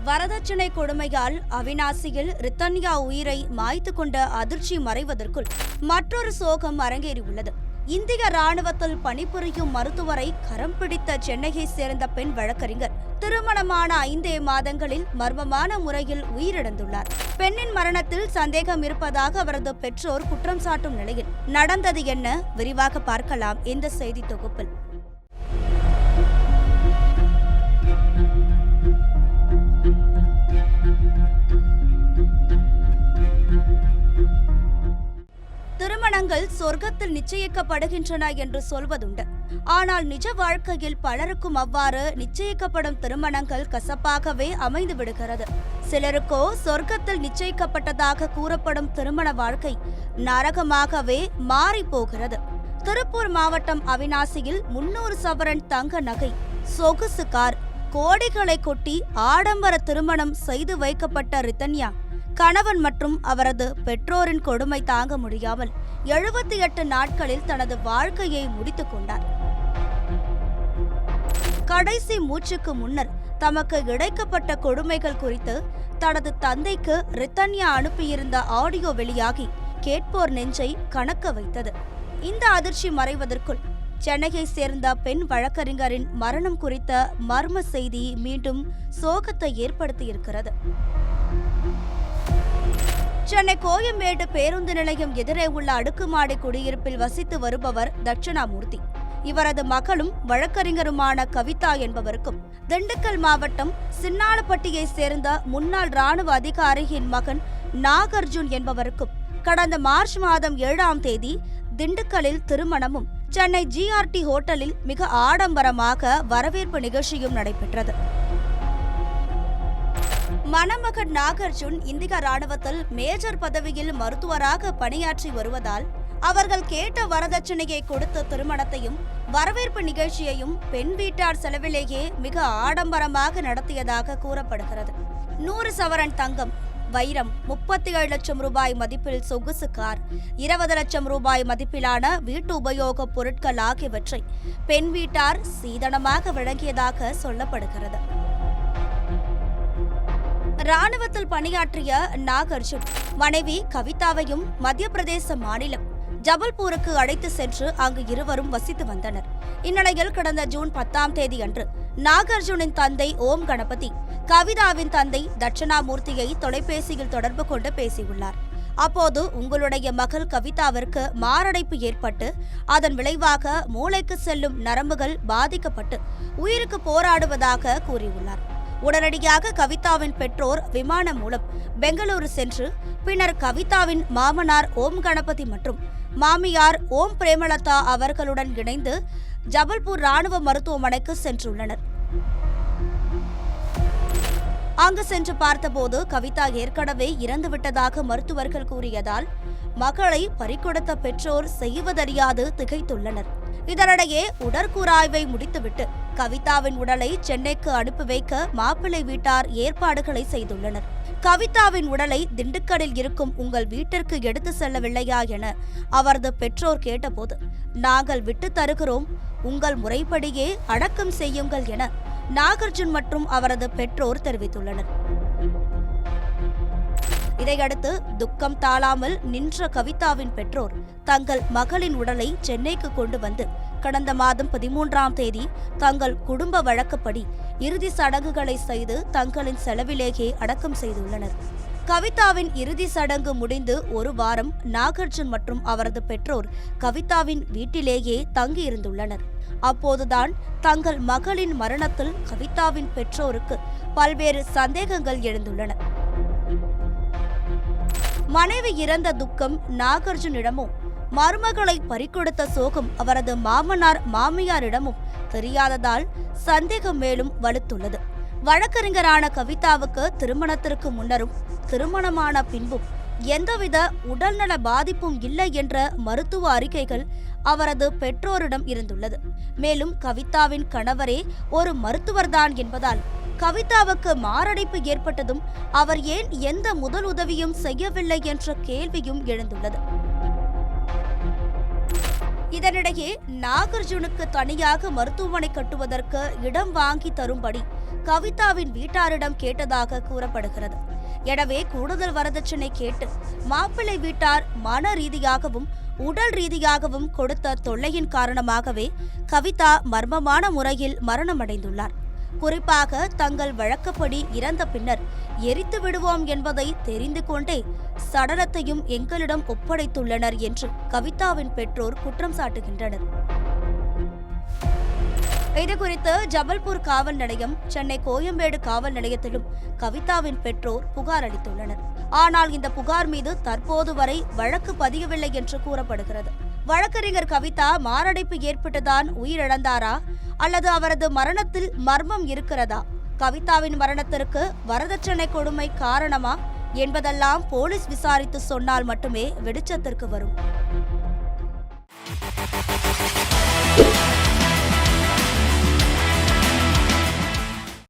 வரதட்சணை கொடுமையால் அவிநாசியில் ரித்தன்யா உயிரை மாய்த்து கொண்ட அதிர்ச்சி மறைவதற்குள் மற்றொரு சோகம் அரங்கேறியுள்ளது. இந்திய ராணுவத்தில் பணிபுரியும் மருத்துவரை கரம் பிடித்த சென்னையை சேர்ந்த பெண் வழக்கறிஞர் திருமணமான 5 மாதங்களில் மர்மமான முறையில் உயிரிழந்துள்ளார். பெண்ணின் மரணத்தில் சந்தேகம் இருப்பதாக அவரது பெற்றோர் குற்றம் சாட்டும் நிலையில் நடந்தது என்ன, விரிவாக பார்க்கலாம் இந்த செய்தி தொகுப்பில். திருமணங்கள் சொர்க்கத்தில் நிச்சயிக்கப்படுகின்றன என்று சொல்வதுண்டு. ஆனால் நிஜ வாழ்க்கையில் பலருக்கும் அவ்வாறு நிச்சயிக்கப்படும் திருமணங்கள் கசப்பாகவே அமைந்து விடுகிறது. சிலருக்கோ சொர்க்கத்தில் நிச்சயிக்கப்பட்டதாக கூறப்படும் திருமண வாழ்க்கை நரகமாகவே மாறி போகிறது. திருப்பூர் மாவட்டம் அவிநாசியில் 300 சவரன் தங்க நகை, சொகுசு கார், கோடிகளை கொட்டி ஆடம்பர திருமணம் செய்து வைக்கப்பட்ட ரித்தன்யா கணவன் மற்றும் அவரது பெற்றோரின் கொடுமை தாங்க முடியாமல் 78 நாட்களில் தனது வாழ்க்கையை முடித்துக் கொண்டார். கடைசி மூச்சுக்கு முன்னர் தமக்கு இழைக்கப்பட்ட கொடுமைகள் குறித்து தனது தந்தைக்கு ரித்தன்யா அனுப்பியிருந்த ஆடியோ வெளியாகி கேட்போர் நெஞ்சை கணக்க வைத்தது. இந்த அதிர்ச்சி மறைவதற்குள் சென்னையை சேர்ந்த பெண் வழக்கறிஞரின் மரணம் குறித்த மர்ம செய்தி மீண்டும் சோகத்தை ஏற்படுத்தியிருக்கிறது. சென்னை கோயம்பேடு பேருந்து நிலையம் எதிரே உள்ள அடுக்குமாடி குடியிருப்பில் வசித்து வருபவர் தட்சிணாமூர்த்தி. இவரது மகளும் வழக்கறிஞருமான கவிதா என்பவருக்கும் திண்டுக்கல் மாவட்டம் சின்னாளப்பட்டியை சேர்ந்த முன்னாள் ராணுவ அதிகாரியின் மகன் நாகார்ஜுன் என்பவருக்கும் கடந்த மார்ச் மாதம் 7ஆம் தேதி திண்டுக்கல்லில் திருமணமும் சென்னை GRT ஹோட்டலில் மிக ஆடம்பரமாக வரவேற்பு நிகழ்ச்சியும் நடைபெற்றது. மணமகன் நாகார்ஜுன் இந்திய ராணுவத்தில் மேஜர் பதவியில் மருத்துவராக பணியாற்றி வருவதால் அவர்கள் கேட்ட வரதட்சணையை கொடுத்த திருமணத்தையும் வரவேற்பு நிகழ்ச்சியையும் பெண் வீட்டார் செலவிலேயே மிக ஆடம்பரமாக நடத்தியதாக கூறப்படுகிறது. 100 சவரன் தங்கம், வைரம், 37 லட்சம் ரூபாய் மதிப்பில் சொகுசு கார், 20 லட்சம் ரூபாய் மதிப்பிலான வீட்டு உபயோகப் பொருட்கள் ஆகியவற்றை பெண் வீட்டார் சீதனமாக வழங்கியதாக சொல்லப்படுகிறது. ராணுவத்தில் பணியாற்றிய நாகார்ஜுன் மனைவி கவிதாவையும் மத்திய பிரதேச மாநிலம் ஜபல்பூருக்கு அழைத்து சென்று அங்கு இருவரும் வசித்து வந்தனர். இந்நிலையில் கடந்த ஜூன் 10ஆம் தேதி அன்று நாகார்ஜுனின் தந்தை ஓம் கணபதி கவிதாவின் தந்தை தட்சிணாமூர்த்தியை தொலைபேசியில் தொடர்பு கொண்டு பேசியுள்ளார். அப்போது உங்களுடைய மகள் கவிதாவிற்கு மாரடைப்பு ஏற்பட்டு அதன் விளைவாக மூளைக்கு செல்லும் நரம்புகள் பாதிக்கப்பட்டு உயிருக்கு போராடுவதாக கூறியுள்ளார். உடனடியாக கவிதாவின் பெற்றோர் விமானம் மூலம் பெங்களூரு சென்று பின்னர் கவிதாவின் மாமனார் ஓம் கணபதி மற்றும் மாமியார் ஓம் பிரேமலதா அவர்களுடன் இணைந்து ஜபல்பூர் ராணுவ மருத்துவமனைக்கு சென்றுள்ளனர். அங்கு சென்று பார்த்தபோது கவிதா ஏற்கனவே இறந்துவிட்டதாக மருத்துவர்கள் கூறியதால் மகளை பறிகொடுத்த பெற்றோர் செய்வதறியாது திகைத்துள்ளனர். இதனிடையே உடற்கூறாய்வை முடித்துவிட்டு கவிதாவின் உடலை சென்னைக்கு அனுப்பி வைக்க மாப்பிள்ளை வீட்டார் ஏற்பாடுகளை செய்துள்ளனர். கவிதாவின் உடலை திண்டுக்கல்லில் இருக்கும் உங்கள் வீட்டிற்கு எடுத்து செல்லவில்லையா என அவரது பெற்றோர் கேட்டபோது, நாங்கள் விட்டு தருகிறோம், உங்கள் முறைப்படியே அடக்கம் செய்யுங்கள் என நாகார்ஜுன் மற்றும் அவரது பெற்றோர் தெரிவித்துள்ளனர். இதையடுத்து துக்கம் தாழாமல் நின்ற கவிதாவின் பெற்றோர் தங்கள் மகளின் உடலை சென்னைக்கு கொண்டு வந்து கடந்த மாதம் 13ஆம் தேதி தங்கள் குடும்ப வழக்கப்படி இறுதி சடங்குகளை செய்து தங்களின் செலவிலேயே அடக்கம் செய்துள்ளனர். கவிதாவின் இறுதி சடங்கு முடிந்து 1 வாரம் நாகார்ஜுன் மற்றும் அவரது பெற்றோர் கவிதாவின் வீட்டிலேயே தங்கியிருந்துள்ளனர். அப்போதுதான் தங்கள் மகளின் மரணத்தில் கவிதாவின் பெற்றோருக்கு பல்வேறு சந்தேகங்கள் எழுந்துள்ளன. மனைவி இறந்த துக்கம் நாகார்ஜுனிடமும் மருமகளை பறிகொடுத்த சோகம் அவரது மாமனார் மாமியாரிடமும் தெரியாததால் சந்தேகம் மேலும் வலுத்துள்ளது. வழக்கறிஞரான கவிதாவுக்கு திருமணத்திற்கு முன்னரும் திருமணமான பின்பும் எந்தவித உடல்நல பாதிப்பும் இல்லை என்ற மருத்துவ அறிக்கைகள் அவரது பெற்றோரிடம் இருந்துள்ளது. மேலும் கவிதாவின் கணவரே ஒரு மருத்துவர்தான் என்பதால் கவிதாவுக்கு மாரடைப்பு ஏற்பட்டதும் அவர் ஏன் எந்த முதல் உதவியும் செய்யவில்லை என்ற கேள்வியும் எழுந்துள்ளது. இதனிடையே நாகார்ஜுனுக்கு தனியாக மருத்துவமனை கட்டுவதற்கு இடம் வாங்கி தரும்படி கவிதாவின் வீட்டாரிடம் கேட்டதாக கூறப்படுகிறது. எனவே கூடுதல் வரதட்சணை கேட்டு மாப்பிள்ளை வீட்டார் மன ரீதியாகவும் உடல் ரீதியாகவும் கொடுத்த தொல்லையின் காரணமாகவே கவிதா மர்மமான முறையில் மரணமடைந்துள்ளார். குறிப்பாக தங்கள் வழக்கப்படி இறந்த பின்னர் எரித்து விடுவோம் என்பதை தெரிந்து கொண்டே சடலத்தையும் எங்களிடம் ஒப்படைத்துள்ளனர் என்று கவிதாவின் பெற்றோர் குற்றம் சாட்டுகின்றனர். இதுகுறித்து ஜபல்பூர் காவல் நிலையம், சென்னை கோயம்பேடு காவல் நிலையத்திலும் கவிதாவின் பெற்றோர் புகார் அளித்துள்ளனர். ஆனால் இந்த புகார் மீது தற்போது வரை வழக்கு பதியவில்லை என்று கூறப்படுகிறது. வழக்கறிஞர் கவிதா மாரடைப்பு ஏற்பட்டுதான் உயிரிழந்தாரா அல்லது அவரது மரணத்தில் மர்மம் இருக்கிறதா, கவிதாவின் மரணத்திற்கு வரதட்சணை கொடுமை காரணமா என்பதெல்லாம் போலீஸ் விசாரித்து சொன்னால் மட்டுமே வெளிச்சத்திற்கு வரும்.